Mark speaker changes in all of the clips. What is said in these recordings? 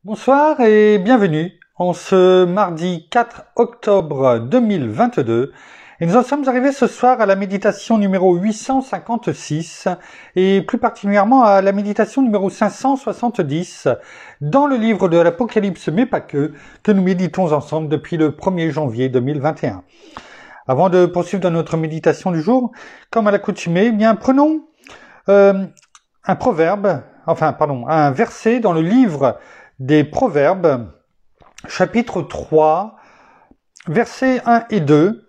Speaker 1: Bonsoir et bienvenue en ce mardi 4 octobre 2022. Et nous en sommes arrivés ce soir à la méditation numéro 856 et plus particulièrement à la méditation numéro 570 dans le livre de l'Apocalypse, mais pas que nous méditons ensemble depuis le 1er janvier 2021. Avant de poursuivre dans notre méditation du jour, comme à l'accoutumée, prenons un verset dans le livre des Proverbes, chapitre 3, versets 1 et 2.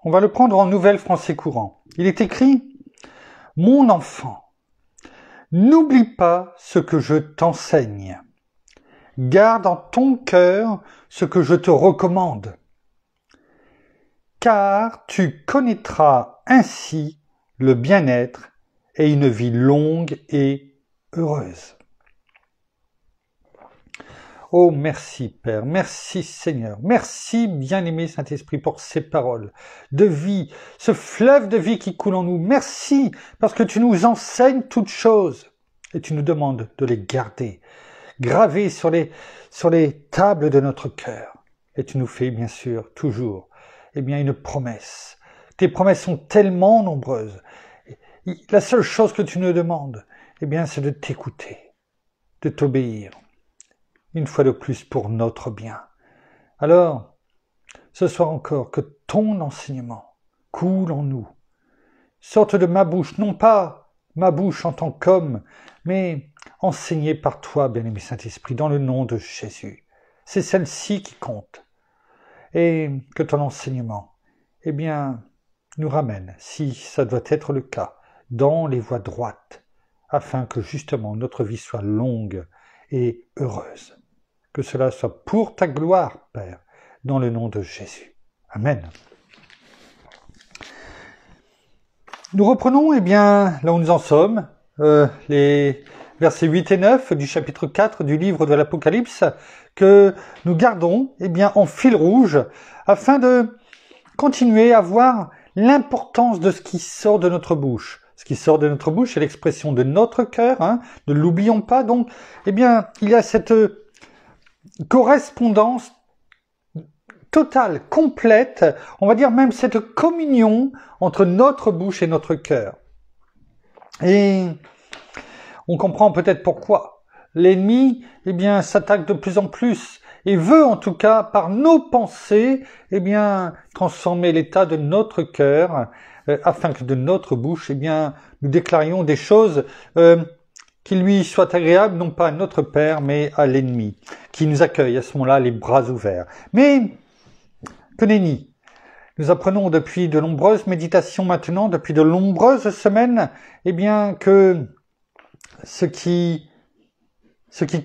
Speaker 1: On va le prendre en Nouvelle Français courant. Il est écrit « Mon enfant, n'oublie pas ce que je t'enseigne. Garde en ton cœur ce que je te recommande. Car tu connaîtras ainsi le bien-être et une vie longue et heureuse. » Oh, merci Père, merci Seigneur, merci bien-aimé Saint-Esprit pour ces paroles de vie, ce fleuve de vie qui coule en nous. Merci parce que tu nous enseignes toutes choses et tu nous demandes de les garder, gravées sur les tables de notre cœur. Et tu nous fais bien sûr toujours une promesse. Tes promesses sont tellement nombreuses. La seule chose que tu nous demandes, c'est de t'écouter, de t'obéir. Une fois de plus pour notre bien. Alors, ce soir encore, que ton enseignement coule en nous, sorte de ma bouche, non pas ma bouche en tant qu'homme, mais enseignée par toi, bien-aimé Saint-Esprit, dans le nom de Jésus. C'est celle-ci qui compte. Et que ton enseignement, nous ramène, si ça doit être le cas, dans les voies droites, afin que justement notre vie soit longue et heureuse. Que cela soit pour ta gloire, Père, dans le nom de Jésus. Amen. Nous reprenons, là où nous en sommes, les versets 8 et 9 du chapitre 4 du livre de l'Apocalypse, que nous gardons, en fil rouge, afin de continuer à voir l'importance de ce qui sort de notre bouche. Ce qui sort de notre bouche, c'est l'expression de notre cœur, ne l'oublions pas. Donc, il y a cette correspondance totale, complète, on va dire même cette communion entre notre bouche et notre cœur. Et on comprend peut-être pourquoi. L'ennemi, s'attaque de plus en plus et veut en tout cas, par nos pensées, transformer l'état de notre cœur, afin que de notre bouche, nous déclarions des choses qui lui soient agréables, non pas à notre Père, mais à l'ennemi, qui nous accueille à ce moment-là les bras ouverts. Mais que nenni, nous apprenons depuis de nombreuses méditations maintenant, depuis de nombreuses semaines, que ce qui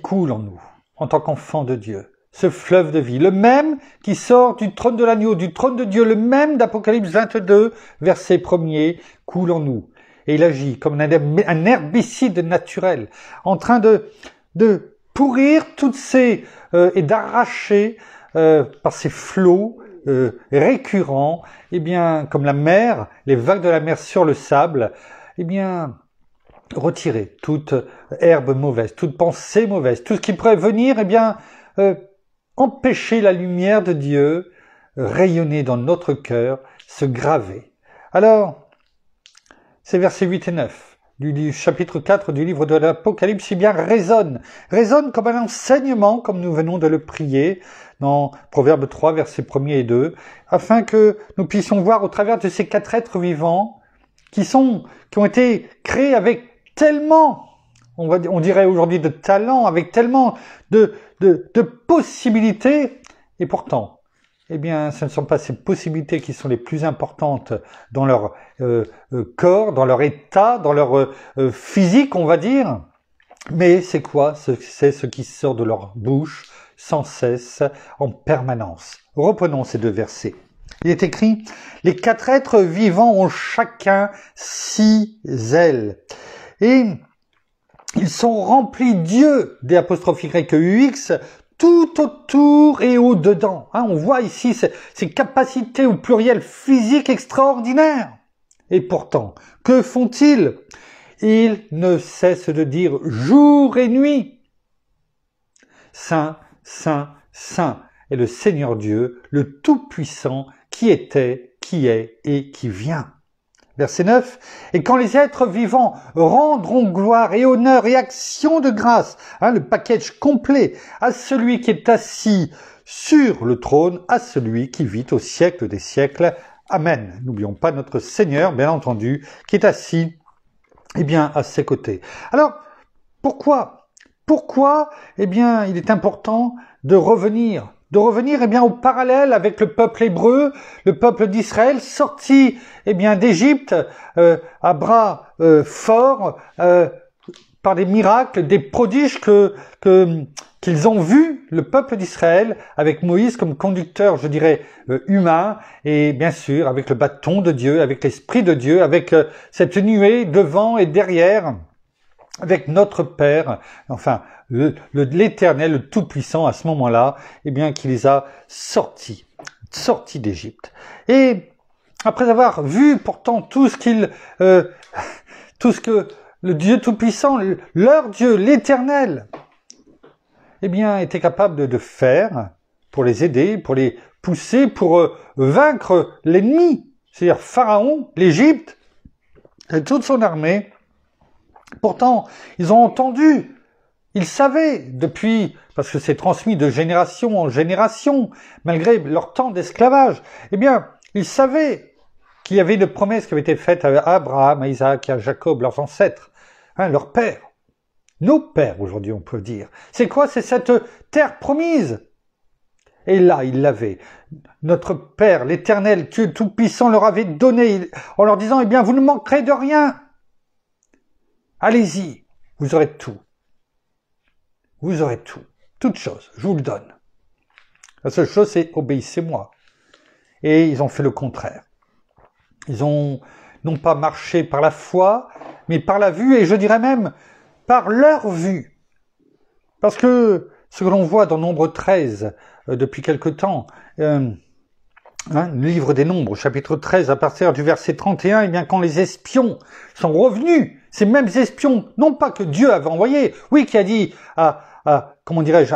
Speaker 1: coule en nous, en tant qu'enfants de Dieu, ce fleuve de vie, le même qui sort du trône de l'agneau, du trône de Dieu, le même d'Apocalypse 22, verset 1er, coule en nous. Et il agit comme un herbicide naturel, en train de pourrir toutes ces et d'arracher par ces flots récurrents, comme la mer, les vagues de la mer sur le sable, retirer toute herbe mauvaise, toute pensée mauvaise, tout ce qui pourrait venir, empêcher la lumière de Dieu rayonner dans notre cœur, se graver. Alors, ces versets 8 et 9 du chapitre 4 du livre de l'Apocalypse, résonnent comme un enseignement, comme nous venons de le prier dans Proverbe 3, versets 1er et 2, afin que nous puissions voir au travers de ces 4 êtres vivants qui ont été créés avec tellement, on dirait aujourd'hui de talent, avec tellement de possibilités, et pourtant, ce ne sont pas ces possibilités qui sont les plus importantes dans leur corps, dans leur état, dans leur physique, on va dire. Mais c'est quoi? C'est ce qui sort de leur bouche sans cesse, en permanence. Reprenons ces 2 versets. Il est écrit « Les 4 êtres vivants ont chacun 6 ailes. Et ils sont remplis d'yeux, D'*YX, tout autour et au-dedans. On voit ici ces capacités au pluriel physique extraordinaires. Et pourtant, que font-ils? Ils ne cessent de dire jour et nuit. Saint, Saint, Saint est le Seigneur Dieu, le Tout-Puissant, qui était, qui est et qui vient. Verset 9, « Et quand les êtres vivants rendront gloire et honneur et action de grâce, le package complet, à celui qui est assis sur le trône, à celui qui vit au siècle des siècles. Amen. » N'oublions pas notre Seigneur, bien entendu, qui est assis, à ses côtés. Alors, pourquoi, il est important de revenir au parallèle avec le peuple hébreu, le peuple d'Israël, sorti d'Égypte à bras forts par des miracles, des prodiges qu'ils ont vus, le peuple d'Israël, avec Moïse comme conducteur, je dirais, humain, et bien sûr avec le bâton de Dieu, avec l'Esprit de Dieu, avec cette nuée devant et derrière, avec notre Père, enfin l'Éternel, le Tout-Puissant à ce moment-là, qui les a sortis d'Égypte. Et après avoir vu pourtant tout ce que le Dieu Tout-Puissant, leur Dieu, l'Éternel, était capable de faire pour les aider, pour les pousser, pour vaincre l'ennemi, c'est-à-dire Pharaon, l'Égypte, et toute son armée. Pourtant, ils ont entendu, ils savaient depuis, parce que c'est transmis de génération en génération, malgré leur temps d'esclavage, ils savaient qu'il y avait une promesse qui avait été faite à Abraham, à Isaac et à Jacob, leurs ancêtres, leurs pères, nos pères aujourd'hui on peut dire. C'est quoi? C'est cette terre promise. Et là, ils l'avaient. Notre Père, l'Éternel, Dieu Tout-Puissant leur avait donné, en leur disant, vous ne manquerez de rien. Allez-y, vous aurez tout. Vous aurez tout. Toute chose, je vous le donne. La seule chose, c'est obéissez-moi. Et ils ont fait le contraire. Ils ont non pas marché par la foi, mais par la vue, et je dirais même par leur vue. Parce que ce que l'on voit dans Nombre 13, depuis quelque temps, le livre des Nombres, chapitre 13, à partir du verset 31, quand les espions sont revenus, ces mêmes espions, non pas que Dieu avait envoyés, oui, qui a dit à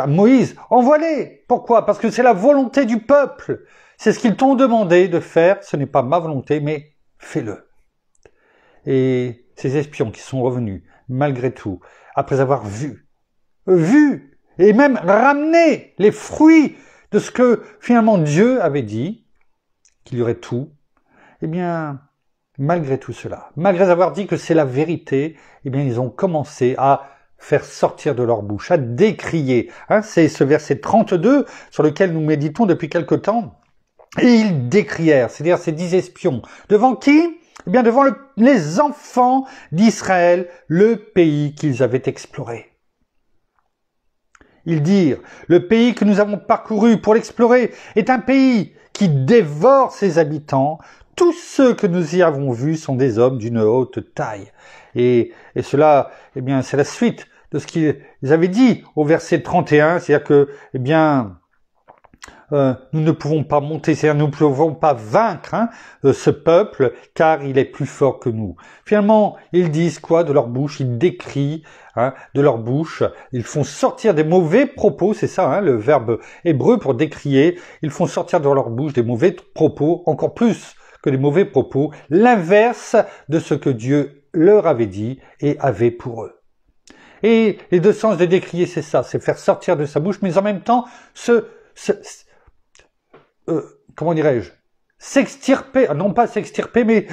Speaker 1: Moïse, envoie-les. Pourquoi? Parce que c'est la volonté du peuple. C'est ce qu'ils t'ont demandé de faire. Ce n'est pas ma volonté, mais fais-le. Et ces espions qui sont revenus, malgré tout, après avoir vu, et même ramené les fruits de ce que finalement Dieu avait dit, qu'il y aurait tout, malgré tout cela, malgré avoir dit que c'est la vérité, ils ont commencé à faire sortir de leur bouche, à décrier. C'est ce verset 32 sur lequel nous méditons depuis quelque temps. Et ils décrièrent, c'est-à-dire ces 10 espions. Devant qui? Devant les enfants d'Israël, le pays qu'ils avaient exploré. Ils dirent, le pays que nous avons parcouru pour l'explorer est un pays qui dévore ses habitants. Tous ceux que nous y avons vus sont des hommes d'une haute taille. Et cela, c'est la suite de ce qu'ils avaient dit au verset 31, c'est-à-dire que, nous ne pouvons pas monter, c'est-à-dire nous ne pouvons pas vaincre ce peuple, car il est plus fort que nous. Finalement, ils disent quoi de leur bouche? Ils décrient de leur bouche, ils font sortir des mauvais propos, c'est ça le verbe hébreu pour décrier, ils font sortir de leur bouche des mauvais propos, encore plus que des mauvais propos, l'inverse de ce que Dieu leur avait dit et avait pour eux. Et les deux sens de décrier, c'est ça, c'est faire sortir de sa bouche, mais en même temps, s'extirper, non pas s'extirper, mais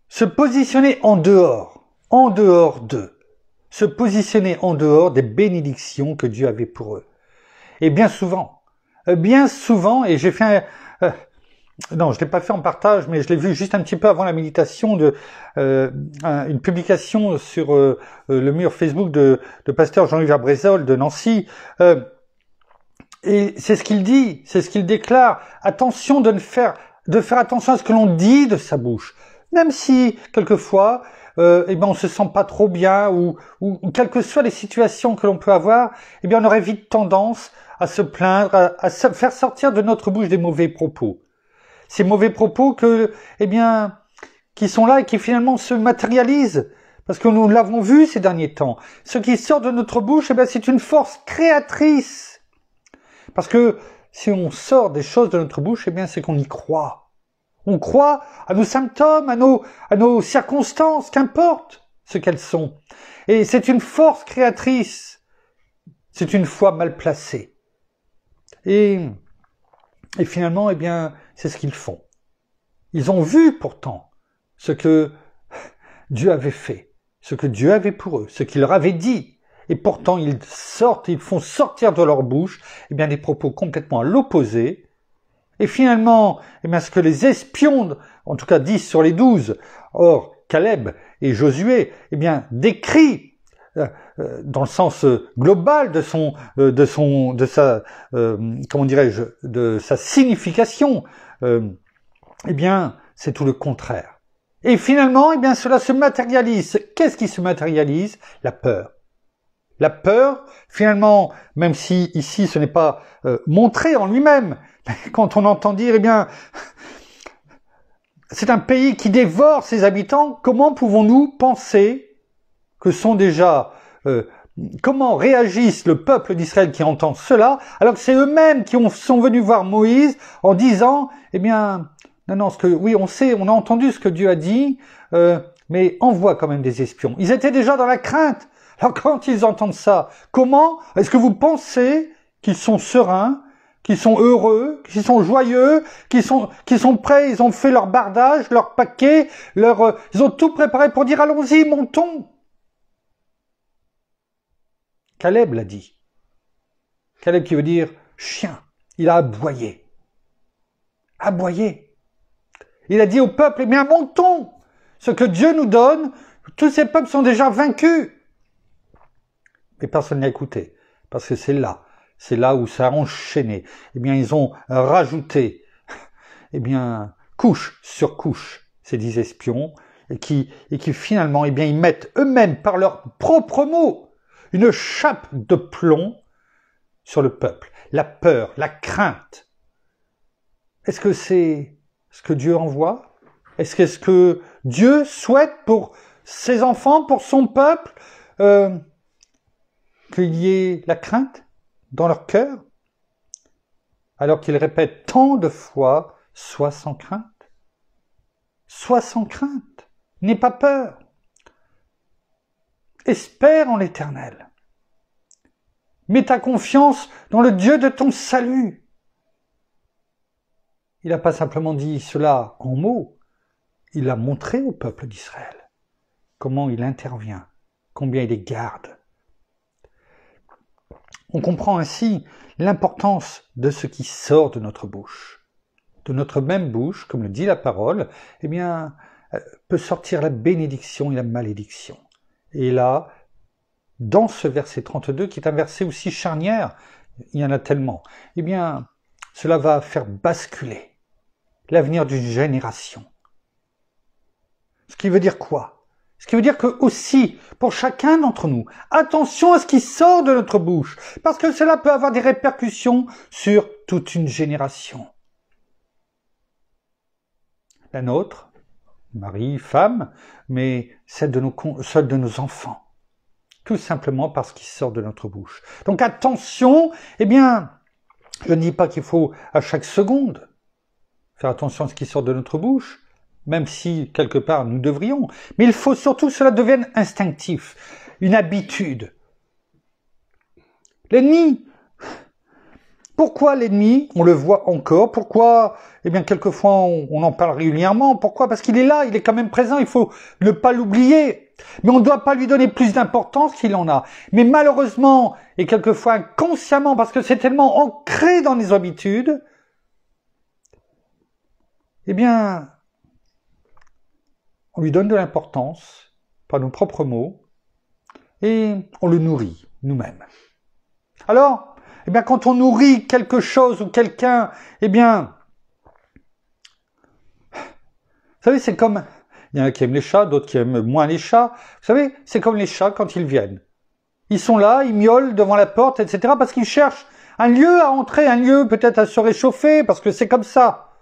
Speaker 1: se positionner en dehors d'eux, se positionner en dehors des bénédictions que Dieu avait pour eux. Et bien souvent, et j'ai fait non, je l'ai pas fait en partage, mais je l'ai vu juste un petit peu avant la méditation une publication sur le mur Facebook de pasteur Jean-Yves Abrezol de Nancy. Et c'est ce qu'il dit, c'est ce qu'il déclare. Attention de faire attention à ce que l'on dit de sa bouche. Même si, quelquefois, on se sent pas trop bien ou quelles que soient les situations que l'on peut avoir, on aurait vite tendance à se plaindre, à se faire sortir de notre bouche des mauvais propos. Ces mauvais propos qui sont là et qui finalement se matérialisent. Parce que nous l'avons vu ces derniers temps. Ce qui sort de notre bouche, eh bien, c'est une force créatrice. Parce que si on sort des choses de notre bouche, eh bien, c'est qu'on y croit. On croit à nos symptômes, à nos circonstances, qu'importe ce qu'elles sont. Et c'est une force créatrice. C'est une foi mal placée. Et finalement, eh bien, c'est ce qu'ils font. Ils ont vu pourtant ce que Dieu avait fait, ce que Dieu avait pour eux, ce qu'il leur avait dit. Et pourtant, ils font sortir de leur bouche, eh bien, des propos complètement à l'opposé. Et finalement, eh bien, ce que les espions, en tout cas 10 sur les 12, or Caleb et Josué, eh bien, décrit dans le sens global de sa signification, eh bien, c'est tout le contraire. Et finalement, eh bien, cela se matérialise. Qu'est-ce qui se matérialise? La peur. La peur, finalement, même si ici ce n'est pas montré en lui-même, quand on entend dire, eh bien, c'est un pays qui dévore ses habitants, comment pouvons-nous penser que sont déjà... comment réagissent le peuple d'Israël qui entend cela, alors que c'est eux-mêmes qui sont venus voir Moïse en disant, eh bien, non, oui, on a entendu ce que Dieu a dit, mais envoie quand même des espions. Ils étaient déjà dans la crainte. Alors quand ils entendent ça, comment est-ce que vous pensez qu'ils sont sereins, qu'ils sont heureux, qu'ils sont joyeux, qu'ils sont prêts, ils ont fait leur bardage, leur paquet, ils ont tout préparé pour dire allons-y, montons. Caleb l'a dit. Caleb qui veut dire chien. Il a aboyé. Aboyé. Il a dit au peuple, eh bien montons. Ce que Dieu nous donne, tous ces peuples sont déjà vaincus. Mais personne n'a écouté. Parce que c'est là où ça a enchaîné. Eh bien, ils ont rajouté, eh bien, couche sur couche, ces 10 espions, et qui finalement, eh bien, ils mettent eux-mêmes par leurs propres mots une chape de plomb sur le peuple. La peur, la crainte. Est-ce que c'est ce que Dieu envoie? Est-ce que Dieu souhaite pour ses enfants, pour son peuple, qu'il y ait la crainte dans leur cœur? Alors qu'ils répètent tant de fois, sois sans crainte. Sois sans crainte. N'aie pas peur. Espère en l'Éternel. Mets ta confiance dans le Dieu de ton salut. Il n'a pas simplement dit cela en mots, il a montré au peuple d'Israël comment il intervient, combien il les garde. On comprend ainsi l'importance de ce qui sort de notre bouche. De notre même bouche, comme le dit la parole, eh bien, peut sortir la bénédiction et la malédiction. Et là, dans ce verset 32, qui est un verset aussi charnière, il y en a tellement, eh bien, cela va faire basculer l'avenir d'une génération. Ce qui veut dire quoi? Ce qui veut dire que aussi, pour chacun d'entre nous, attention à ce qui sort de notre bouche, parce que cela peut avoir des répercussions sur toute une génération. La nôtre, mari, femme, mais celle de nos enfants. Tout simplement parce qu'il sort de notre bouche. Donc attention, eh bien, je ne dis pas qu'il faut à chaque seconde faire attention à ce qui sort de notre bouche, même si quelque part nous devrions, mais il faut surtout que cela devienne instinctif, une habitude. L'ennemi, pourquoi l'ennemi, on le voit encore, pourquoi, eh bien quelquefois on en parle régulièrement, pourquoi? Parce qu'il est là, il est quand même présent, il faut ne pas l'oublier. Mais on ne doit pas lui donner plus d'importance qu'il en a. Mais malheureusement, et quelquefois inconsciemment, parce que c'est tellement ancré dans les habitudes, eh bien, on lui donne de l'importance, par nos propres mots, et on le nourrit nous-mêmes. Alors, eh bien, quand on nourrit quelque chose ou quelqu'un, eh bien, vous savez, c'est comme... Il y en a qui aiment les chats, d'autres qui aiment moins les chats. Vous savez, c'est comme les chats quand ils viennent. Ils sont là, ils miaulent devant la porte, etc. parce qu'ils cherchent un lieu à entrer, un lieu peut-être à se réchauffer, parce que c'est comme ça.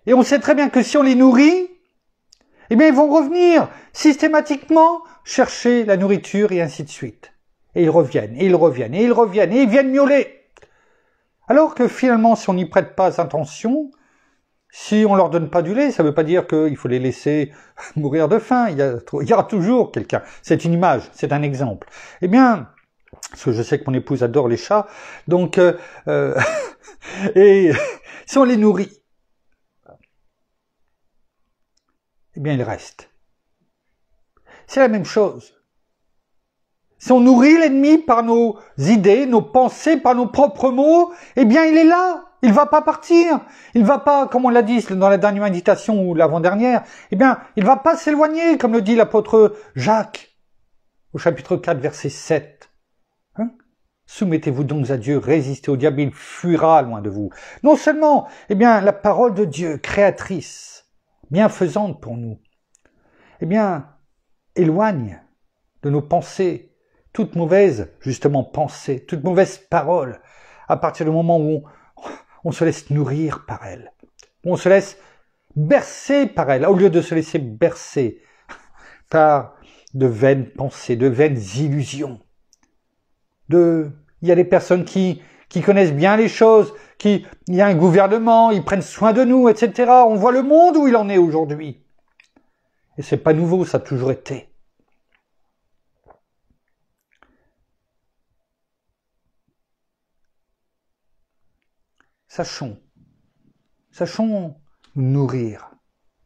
Speaker 1: Et on sait très bien que si on les nourrit, eh bien ils vont revenir systématiquement chercher la nourriture et ainsi de suite. Et ils reviennent, et ils reviennent, et ils reviennent, et ils viennent miauler. Alors que finalement, si on n'y prête pas attention, si on leur donne pas du lait, ça ne veut pas dire qu'il faut les laisser mourir de faim. Il y aura toujours quelqu'un. C'est une image, c'est un exemple. Eh bien, parce que je sais que mon épouse adore les chats, donc et si on les nourrit, eh bien ils restent. C'est la même chose. Si on nourrit l'ennemi par nos idées, nos pensées, par nos propres mots, eh bien il est là. Il ne va pas partir. Il ne va pas, comme on l'a dit dans la dernière méditation ou l'avant-dernière, eh bien il ne va pas s'éloigner, comme le dit l'apôtre Jacques au chapitre 4, verset 7. Soumettez-vous donc à Dieu, résistez au diable, il fuira loin de vous. Non seulement, eh bien, la parole de Dieu, créatrice, bienfaisante pour nous, eh bien, éloigne de nos pensées toute mauvaise, justement, pensée, toute mauvaise parole, à partir du moment où on se laisse nourrir par elle, où on se laisse bercer par elle, au lieu de se laisser bercer par de vaines pensées, de vaines illusions. Il y a des personnes qui connaissent bien les choses, il y a un gouvernement, ils prennent soin de nous, etc. On voit le monde où il en est aujourd'hui. Et c'est pas nouveau, ça a toujours été. Sachons nous nourrir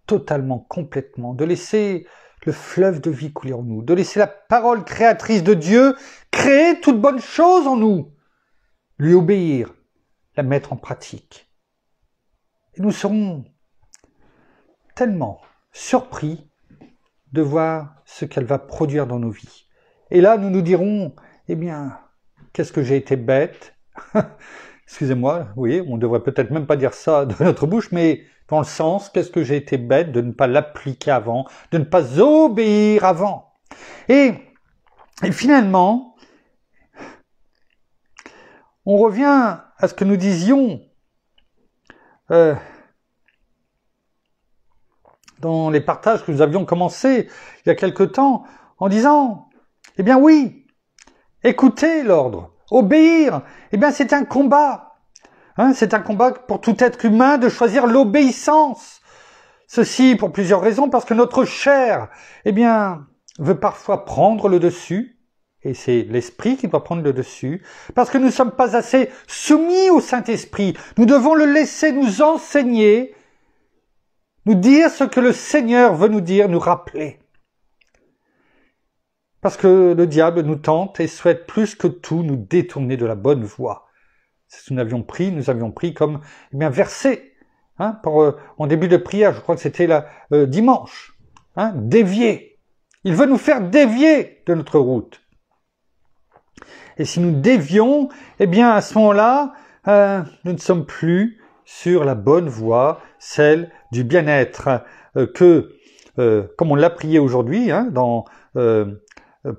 Speaker 1: totalement, complètement, de laisser le fleuve de vie couler en nous, de laisser la parole créatrice de Dieu créer toute bonne chose en nous, lui obéir, la mettre en pratique. Et nous serons tellement surpris de voir ce qu'elle va produire dans nos vies. Et là, nous nous dirons, eh bien, qu'est-ce que j'ai été bête. Excusez-moi, oui, on devrait peut-être même pas dire ça de notre bouche, mais dans le sens, qu'est-ce que j'ai été bête de ne pas l'appliquer avant, de ne pas obéir avant. Et finalement, on revient à ce que nous disions dans les partages que nous avions commencé il y a quelque temps, en disant, eh bien oui, écoutez l'ordre, obéir, eh bien c'est un combat. C'est un combat pour tout être humain de choisir l'obéissance. Ceci pour plusieurs raisons, parce que notre chair, eh bien, veut parfois prendre le dessus, et c'est l'esprit qui doit prendre le dessus, parce que nous ne sommes pas assez soumis au Saint-Esprit. Nous devons le laisser nous enseigner, nous dire ce que le Seigneur veut nous dire, nous rappeler. Parce que le diable nous tente et souhaite plus que tout nous détourner de la bonne voie. C'est ce que nous avions pris comme verset en début de prière, je crois que c'était dimanche. Dévier. Il veut nous faire dévier de notre route. Et si nous dévions, eh bien à ce moment-là, nous ne sommes plus sur la bonne voie, celle du bien-être comme on l'a prié aujourd'hui, dans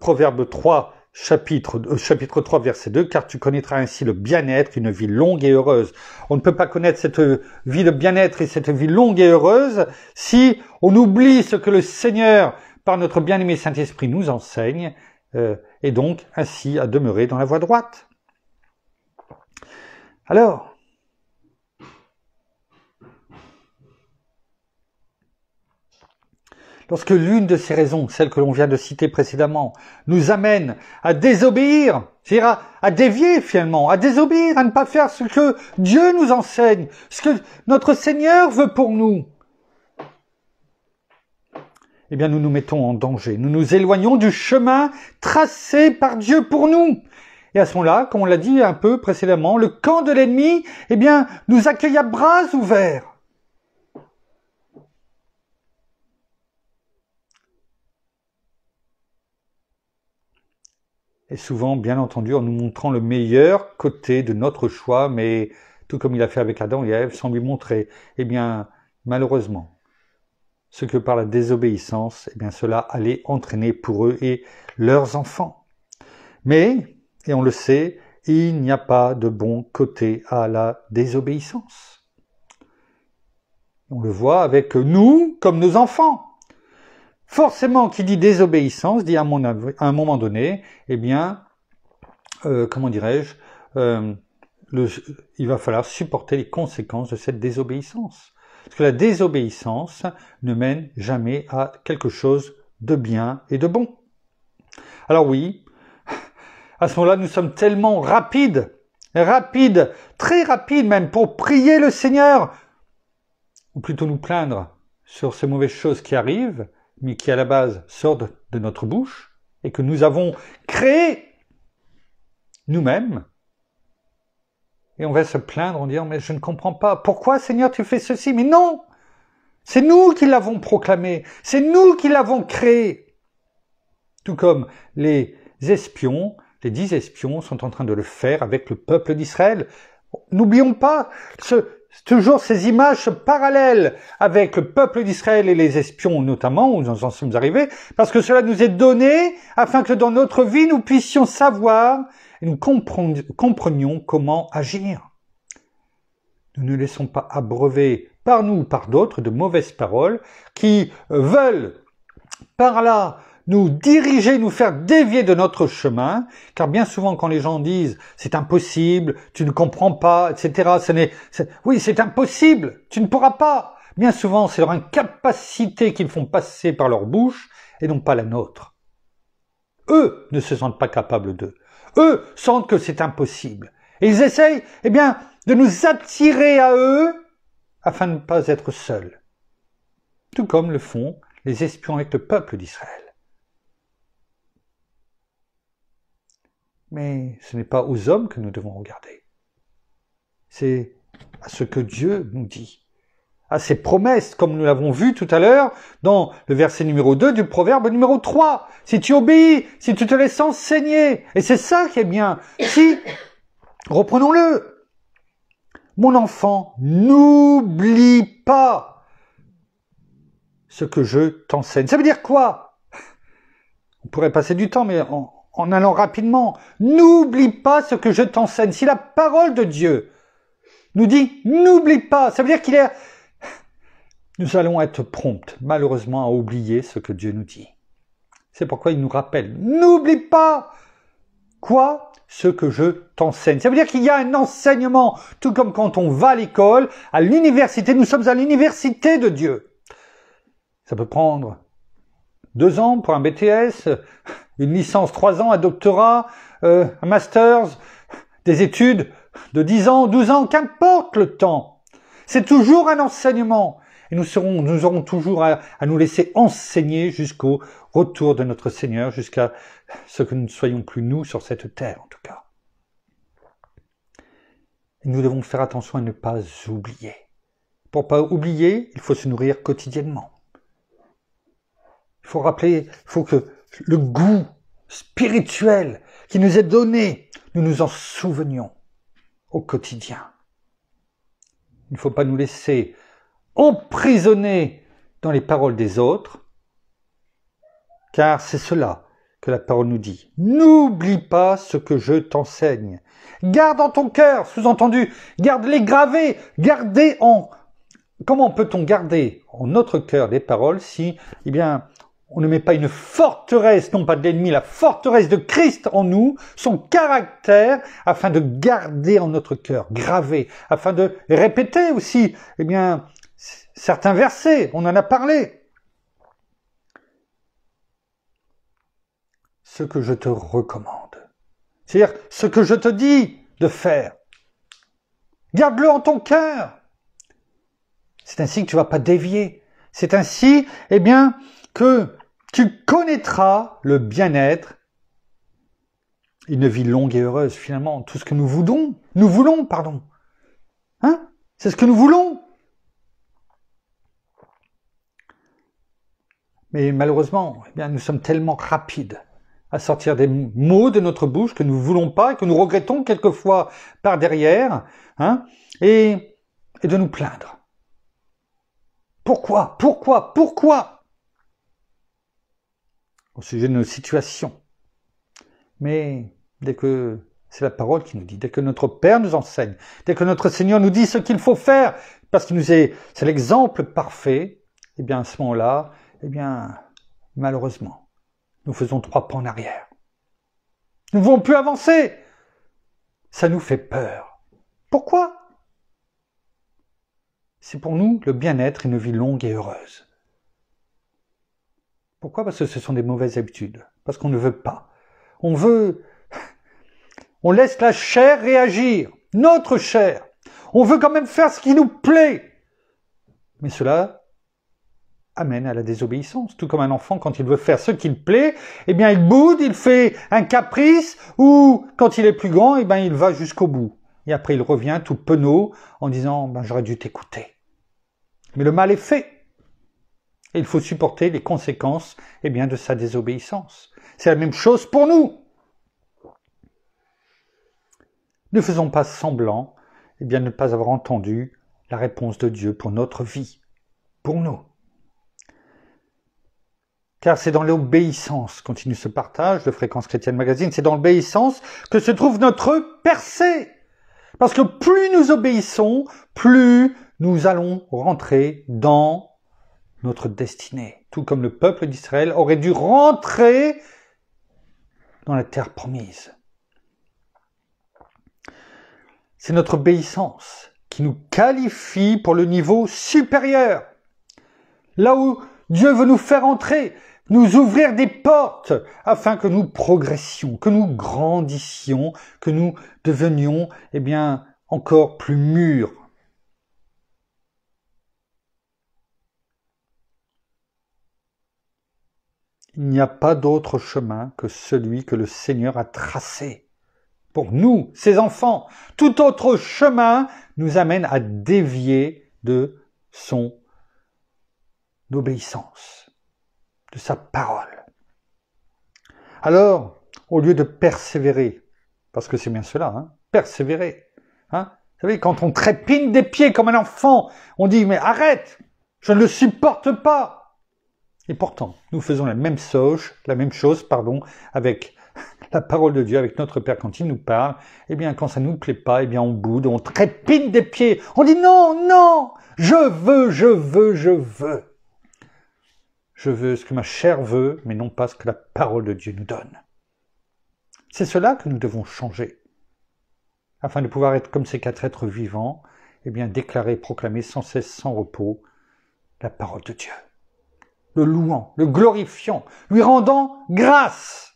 Speaker 1: Proverbe 3, chapitre 3, verset 2, car tu connaîtras ainsi le bien-être, une vie longue et heureuse. On ne peut pas connaître cette vie de bien-être et cette vie longue et heureuse si on oublie ce que le Seigneur, par notre bien-aimé Saint-Esprit, nous enseigne, et donc ainsi à demeurer dans la voie droite. Alors, lorsque l'une de ces raisons, celle que l'on vient de citer précédemment, nous amène à désobéir, c'est-à-dire à dévier finalement, à désobéir, à ne pas faire ce que Dieu nous enseigne, ce que notre Seigneur veut pour nous, eh bien nous nous mettons en danger, nous nous éloignons du chemin tracé par Dieu pour nous. Et à ce moment-là, comme on l'a dit un peu précédemment, le camp de l'ennemi, eh bien, nous accueille à bras ouverts. Et souvent, bien entendu, en nous montrant le meilleur côté de notre choix, mais tout comme il a fait avec Adam et Ève, sans lui montrer, eh bien, malheureusement, ce que par la désobéissance, eh bien, cela allait entraîner pour eux et leurs enfants. Mais, et on le sait, il n'y a pas de bon côté à la désobéissance. On le voit avec nous comme nos enfants. forcément, qui dit désobéissance, dit à un moment donné, eh bien, comment dirais-je, il va falloir supporter les conséquences de cette désobéissance. Parce que la désobéissance ne mène jamais à quelque chose de bien et de bon. Alors oui, à ce moment-là, nous sommes tellement rapides, très rapides même, pour prier le Seigneur, ou plutôt nous plaindre sur ces mauvaises choses qui arrivent, mais qui à la base sortent de notre bouche, et que nous avons créées nous-mêmes. Et on va se plaindre en disant, mais je ne comprends pas, pourquoi Seigneur tu fais ceci? Mais non, c'est nous qui l'avons proclamé, c'est nous qui l'avons créé. Tout comme les espions, les 10 espions sont en train de le faire avec le peuple d'Israël. N'oublions pas toujours ces images parallèles avec le peuple d'Israël et les espions notamment, où nous en sommes arrivés, parce que cela nous est donné afin que dans notre vie nous puissions savoir et nous comprenions comment agir. Nous ne laissons pas abreuver par nous ou par d'autres de mauvaises paroles qui veulent par là nous diriger, nous faire dévier de notre chemin, car bien souvent quand les gens disent « c'est impossible, tu ne comprends pas, etc. » Oui, c'est impossible, tu ne pourras pas. Bien souvent, c'est leur incapacité qu'ils font passer par leur bouche et non pas la nôtre. Eux ne se sentent pas capables d'eux. Eux sentent que c'est impossible. Et ils essayent, eh bien, de nous attirer à eux afin de ne pas être seuls. Tout comme le font les espions avec le peuple d'Israël. Mais ce n'est pas aux hommes que nous devons regarder. C'est à ce que Dieu nous dit, à ses promesses, comme nous l'avons vu tout à l'heure dans le verset numéro 2 du proverbe numéro 3. Si tu obéis, si tu te laisses enseigner, et c'est ça qui est bien. Si, reprenons-le, mon enfant, n'oublie pas ce que je t'enseigne. Ça veut dire quoi? On pourrait passer du temps, mais en allant rapidement. N'oublie pas ce que je t'enseigne. Si la parole de Dieu nous dit, n'oublie pas, ça veut dire nous allons être prompts, malheureusement, à oublier ce que Dieu nous dit. C'est pourquoi il nous rappelle, n'oublie pas quoi? Ce que je t'enseigne. Ça veut dire qu'il y a un enseignement, tout comme quand on va à l'école, à l'université, nous sommes à l'université de Dieu. Ça peut prendre 2 ans pour un BTS, une licence 3 ans, un doctorat, un master, des études de 10 ans, 12 ans, qu'importe le temps. C'est toujours un enseignement. Et nous aurons toujours à nous laisser enseigner jusqu'au retour de notre Seigneur, jusqu'à ce que nous ne soyons plus nous sur cette terre, en tout cas. Et nous devons faire attention à ne pas oublier. Pour ne pas oublier, il faut se nourrir quotidiennement. Il faut que le goût spirituel qui nous est donné, nous nous en souvenions au quotidien. Il ne faut pas nous laisser emprisonner dans les paroles des autres, car c'est cela que la parole nous dit. N'oublie pas ce que je t'enseigne. Garde en ton cœur, sous-entendu, garde-les gravés, Comment peut-on garder en notre cœur des paroles si, eh bien, on ne met pas une forteresse, non pas de l'ennemi, la forteresse de Christ en nous, son caractère, afin de garder en notre cœur, gravé, afin de répéter aussi, eh bien, certains versets, on en a parlé. Ce que je te recommande, c'est-à-dire ce que je te dis de faire. Garde-le en ton cœur. C'est ainsi que tu ne vas pas dévier. C'est ainsi, eh bien, que tu connaîtras le bien-être, une vie longue et heureuse, finalement, tout ce que nous voulons, Hein? C'est ce que nous voulons. Mais malheureusement, eh bien, nous sommes tellement rapides à sortir des mots de notre bouche que nous ne voulons pas et que nous regrettons quelquefois par derrière, et de nous plaindre. Pourquoi au sujet de nos situations. Mais dès que c'est la parole qui nous dit, dès que notre Père nous enseigne, dès que notre Seigneur nous dit ce qu'il faut faire, parce qu'il c'est l'exemple parfait, eh bien à ce moment-là, eh bien malheureusement, nous faisons 3 pas en arrière. Nous ne pouvons plus avancer. Ça nous fait peur. Pourquoi? C'est pour nous le bien-être et une vie longue et heureuse. Pourquoi? Parce que ce sont des mauvaises habitudes. Parce qu'on ne veut pas. On laisse la chair réagir. Notre chair. On veut quand même faire ce qui nous plaît. Mais cela amène à la désobéissance. Tout comme un enfant, quand il veut faire ce qui lui plaît, eh bien il boude, il fait un caprice, ou quand il est plus grand, eh bien il va jusqu'au bout. Et après il revient tout penaud en disant « j'aurais dû t'écouter ». Mais le mal est fait. Et il faut supporter les conséquences eh bien, de sa désobéissance. C'est la même chose pour nous. Ne faisons pas semblant eh bien, de ne pas avoir entendu la réponse de Dieu pour notre vie, pour nous. Car c'est dans l'obéissance, continue ce partage de Fréquence Chrétienne Magazine, c'est dans l'obéissance que se trouve notre percée. Parce que plus nous obéissons, plus nous allons rentrer dans notre destinée. Tout comme le peuple d'Israël aurait dû rentrer dans la terre promise. C'est notre obéissance qui nous qualifie pour le niveau supérieur. Là où Dieu veut nous faire entrer, nous ouvrir des portes afin que nous progressions, que nous grandissions, que nous devenions eh bien, encore plus mûrs. Il n'y a pas d'autre chemin que celui que le Seigneur a tracé. Pour nous, ses enfants, tout autre chemin nous amène à dévier de son obéissance, de sa parole. Alors, au lieu de persévérer, parce que c'est bien cela, persévérer. Vous savez, quand on trépigne des pieds comme un enfant, on dit « mais arrête, je ne le supporte pas ». Et pourtant, nous faisons la même chose, avec la parole de Dieu, avec notre Père quand il nous parle. Eh bien, quand ça ne nous plaît pas, eh bien, on boude, on trépigne des pieds. On dit non, non, je veux. Je veux ce que ma chair veut, mais non pas ce que la parole de Dieu nous donne. C'est cela que nous devons changer, afin de pouvoir être comme ces 4 êtres vivants, eh bien, déclarer, proclamer sans cesse, sans repos, la parole de Dieu. Le louant, le glorifiant, lui rendant grâce.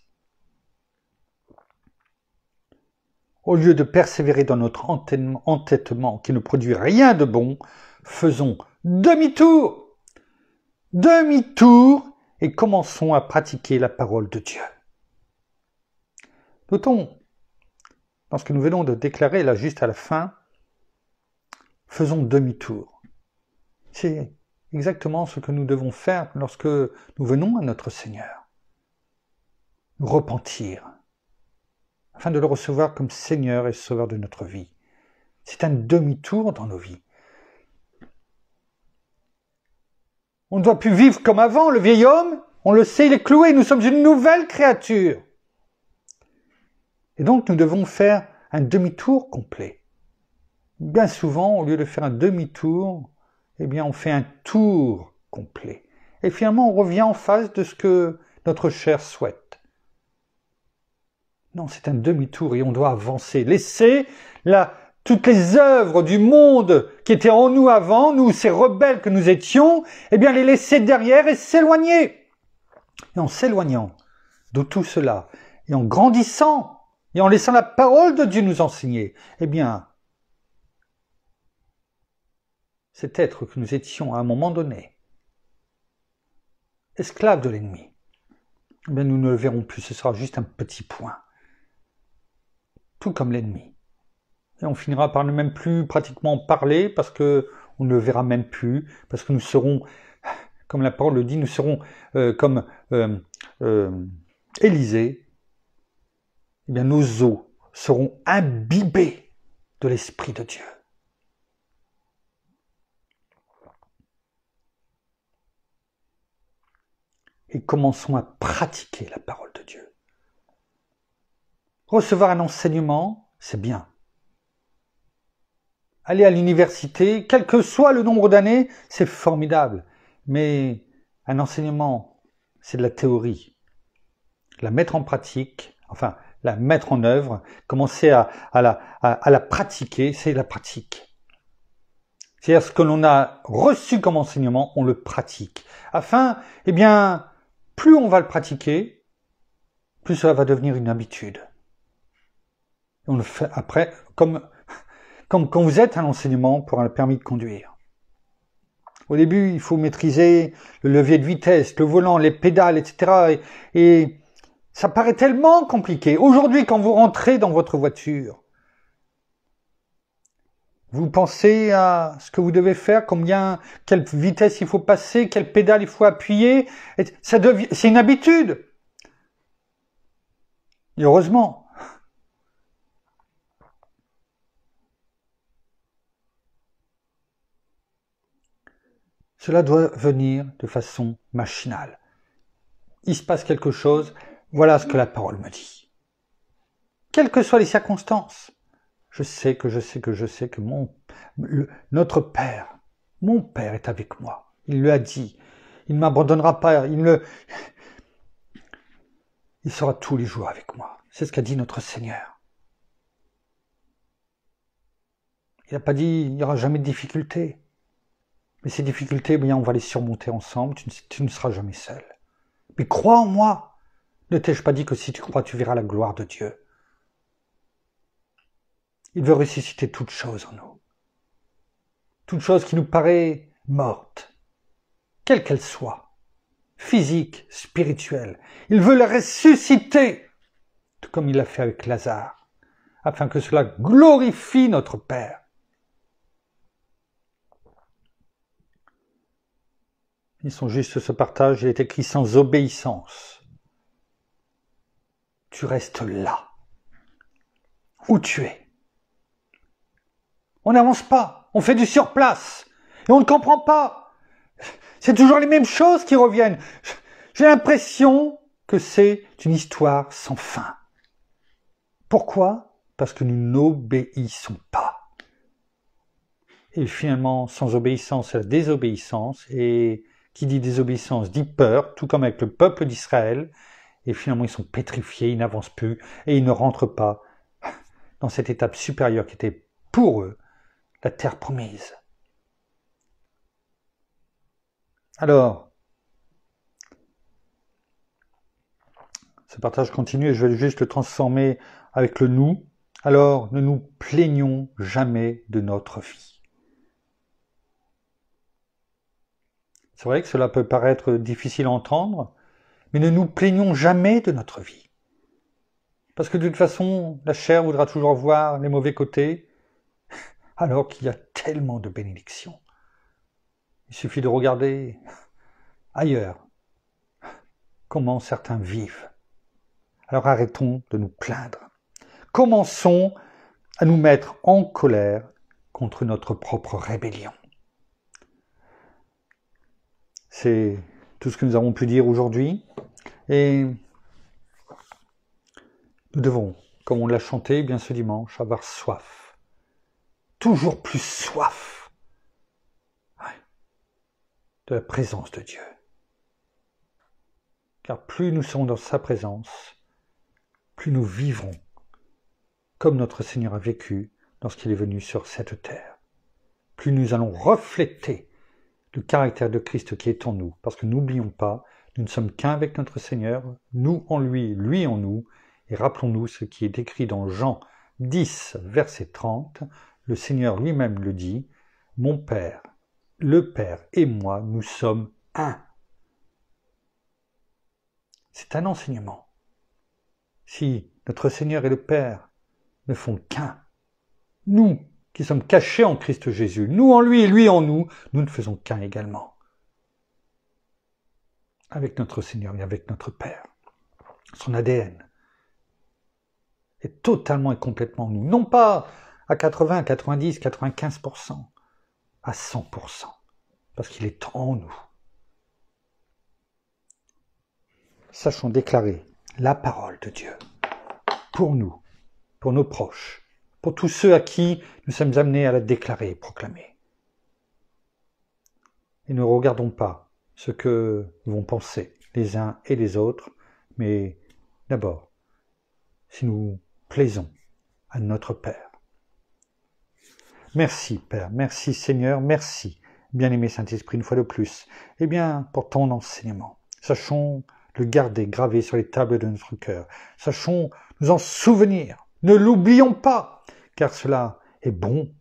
Speaker 1: Au lieu de persévérer dans notre entêtement qui ne produit rien de bon, faisons demi-tour. Demi-tour et commençons à pratiquer la parole de Dieu. Notons, dans ce que nous venons de déclarer là juste à la fin, faisons demi-tour. C'est exactement ce que nous devons faire lorsque nous venons à notre Seigneur. Nous repentir, afin de le recevoir comme Seigneur et Sauveur de notre vie. C'est un demi-tour dans nos vies. On ne doit plus vivre comme avant, le vieil homme, on le sait, il est cloué, nous sommes une nouvelle créature. Et donc nous devons faire un demi-tour complet. Bien souvent, au lieu de faire un demi-tour, eh bien on fait un tour complet. Et finalement, on revient en face de ce que notre chair souhaite. Non, c'est un demi-tour et on doit avancer. Laisser toutes les œuvres du monde qui étaient en nous avant, nous, ces rebelles que nous étions, eh bien les laisser derrière et s'éloigner. Et en s'éloignant de tout cela, et en grandissant, et en laissant la parole de Dieu nous enseigner, eh bien, cet être que nous étions à un moment donné, esclaves de l'ennemi, eh bien nous ne le verrons plus, ce sera juste un petit point. Tout comme l'ennemi. Et on finira par ne même plus pratiquement parler parce que on ne le verra même plus, parce que nous serons, comme la parole le dit, nous serons comme Élisée. Eh bien, nos os seront imbibés de l'Esprit de Dieu. Et commençons à pratiquer la parole de Dieu. Recevoir un enseignement, c'est bien. Aller à l'université, quel que soit le nombre d'années, c'est formidable. Mais un enseignement c'est de la théorie. La mettre en pratique, enfin, la mettre en œuvre, commencer à la pratiquer, c'est la pratique. C'est-à-dire ce que l'on a reçu comme enseignement, on le pratique. Afin, eh bien, plus on va le pratiquer, plus cela va devenir une habitude. On le fait après, comme quand vous êtes à l'enseignement pour un permis de conduire. Au début, il faut maîtriser le levier de vitesse, le volant, les pédales, etc. Et ça paraît tellement compliqué. Aujourd'hui, quand vous rentrez dans votre voiture, vous pensez à ce que vous devez faire, quelle vitesse il faut passer, quelle pédale il faut appuyer. C'est une habitude. Et heureusement. Cela doit venir de façon machinale. Il se passe quelque chose, voilà ce que la parole me dit. Quelles que soient les circonstances, je sais que notre Père, mon Père est avec moi. Il le a dit. Il ne m'abandonnera pas. Il sera tous les jours avec moi. C'est ce qu'a dit notre Seigneur. Il n'a pas dit il n'y aura jamais de difficultés. Mais ces difficultés, bien, on va les surmonter ensemble. Tu ne seras jamais seul. Mais crois en moi. Ne t'ai-je pas dit que si tu crois, tu verras la gloire de Dieu? Il veut ressusciter toute chose en nous. Toute chose qui nous paraît morte, quelle qu'elle soit, physique, spirituelle. Il veut la ressusciter, tout comme il l'a fait avec Lazare, afin que cela glorifie notre Père. Ils sont juste ce partage, il est écrit sans obéissance. Tu restes là, où tu es. On n'avance pas, on fait du surplace, et on ne comprend pas. C'est toujours les mêmes choses qui reviennent. J'ai l'impression que c'est une histoire sans fin. Pourquoi? Parce que nous n'obéissons pas. Et finalement, sans obéissance, c'est la désobéissance, et qui dit désobéissance dit peur, tout comme avec le peuple d'Israël, et finalement ils sont pétrifiés, ils n'avancent plus, et ils ne rentrent pas dans cette étape supérieure qui était pour eux la terre promise. Alors, ce partage continue et je vais juste le transformer avec le nous. Alors, ne nous plaignons jamais de notre vie. C'est vrai que cela peut paraître difficile à entendre, mais ne nous plaignons jamais de notre vie. Parce que de toute façon, la chair voudra toujours voir les mauvais côtés, alors qu'il y a tellement de bénédictions. Il suffit de regarder ailleurs comment certains vivent. Alors arrêtons de nous plaindre. Commençons à nous mettre en colère contre notre propre rébellion. C'est tout ce que nous avons pu dire aujourd'hui. Et nous devons, comme on l'a chanté bien ce dimanche, avoir soif. Toujours plus soif de la présence de Dieu. Car plus nous sommes dans sa présence, plus nous vivrons comme notre Seigneur a vécu lorsqu'il est venu sur cette terre. Plus nous allons refléter le caractère de Christ qui est en nous, parce que n'oublions pas, nous ne sommes qu'un avec notre Seigneur, nous en lui, lui en nous, et rappelons-nous ce qui est écrit dans Jean 10, verset 30, le Seigneur lui-même le dit, « Mon Père, le Père et moi, nous sommes un. » C'est un enseignement. Si notre Seigneur et le Père ne font qu'un, nous qui sommes cachés en Christ Jésus, nous en lui et lui en nous, nous ne faisons qu'un également. Avec notre Seigneur et avec notre Père. Son ADN est totalement et complètement en nous. Non pas à 80, 90, 95%, à 100%, parce qu'il est en nous. Sachons déclarer la parole de Dieu pour nous, pour nos proches, pour tous ceux à qui nous sommes amenés à la déclarer et proclamer. Et ne regardons pas ce que vont penser les uns et les autres, mais d'abord, si nous plaisons à notre Père. Merci Père, merci Seigneur, merci, bien-aimé Saint-Esprit, une fois de plus, eh bien, pour ton enseignement. Sachons le garder gravé sur les tables de notre cœur. Sachons nous en souvenir. Ne l'oublions pas, car cela est bon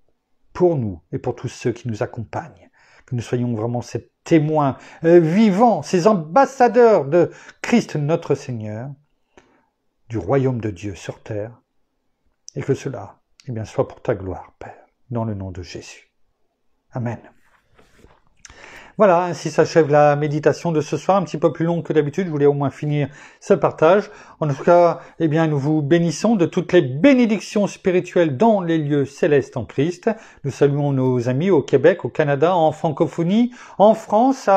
Speaker 1: pour nous et pour tous ceux qui nous accompagnent. Que nous soyons vraiment ces témoins vivants, ces ambassadeurs de Christ notre Seigneur, du royaume de Dieu sur terre, et que cela, eh bien, soit pour ta gloire, Père, dans le nom de Jésus. Amen. Voilà, ainsi s'achève la méditation de ce soir, un petit peu plus longue que d'habitude, je voulais au moins finir ce partage. En tout cas, eh bien, nous vous bénissons de toutes les bénédictions spirituelles dans les lieux célestes en Christ. Nous saluons nos amis au Québec, au Canada, en francophonie, en France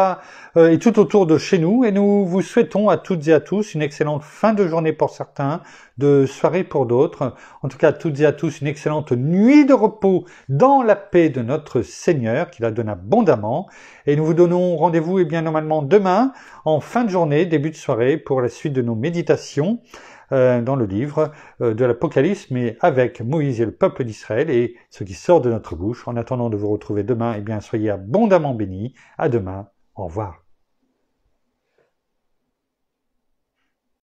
Speaker 1: et tout autour de chez nous. Et nous vous souhaitons à toutes et à tous une excellente fin de journée pour certains, de soirée pour d'autres. En tout cas, à toutes et à tous une excellente nuit de repos dans la paix de notre Seigneur, qui la donne abondamment. Et nous vous donnons rendez-vous, eh bien, normalement demain, en fin de journée, début de soirée, pour la suite de nos méditations dans le livre de l'Apocalypse, mais avec Moïse et le peuple d'Israël et ce qui sort de notre bouche. En attendant de vous retrouver demain, eh bien, soyez abondamment bénis. À demain. Au revoir.